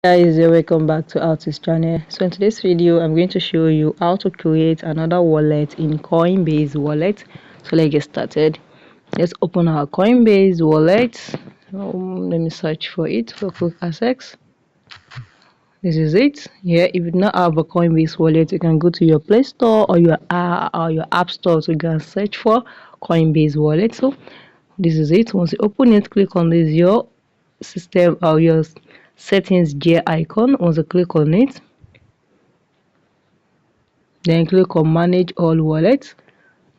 Guys, welcome back to Artist channel. So in today's video I'm going to show you how to create another wallet in Coinbase Wallet. So let's get started. Let's open our Coinbase Wallet. Let me search for it for quick access. This is it. Yeah, if you do not have a Coinbase Wallet, you can go to your Play Store or your App Store to go and search for Coinbase Wallet. So this is it. Once you open it, click on this your system or your settings gear icon. Once you click on it, then click on manage all wallets.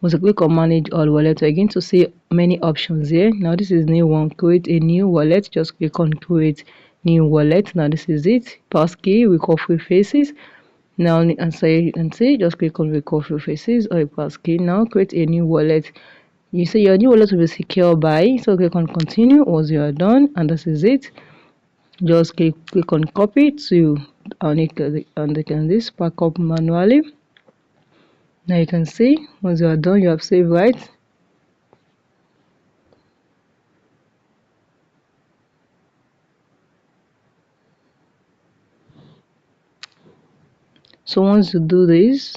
Once you click on manage all wallets, you're going to see many options here. Now this is new one, create a new wallet. Just click on create new wallet. Now this is it. Passkey, recall free faces. Now and say just click on recall free faces or passkey. Now create a new wallet. You say your new wallet will be secure by, so click on continue once you are done, and this is it. Just click on copy to and this pack up manually. Now you can see once you are done, you have saved, right? So once you do this,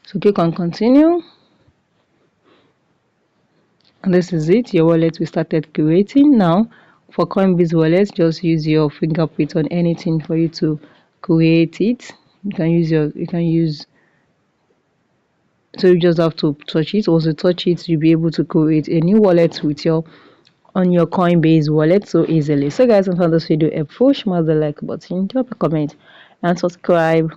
so click on continue, and this is it. Your wallet we started creating. Now for Coinbase wallet, just use your fingerprint on anything for you to create it. You can use so you just have to touch it. Once you touch it, you'll be able to create a new wallet with your on your Coinbase wallet so easily. So guys, if you found this video helpful, smash the like button, drop a comment and subscribe.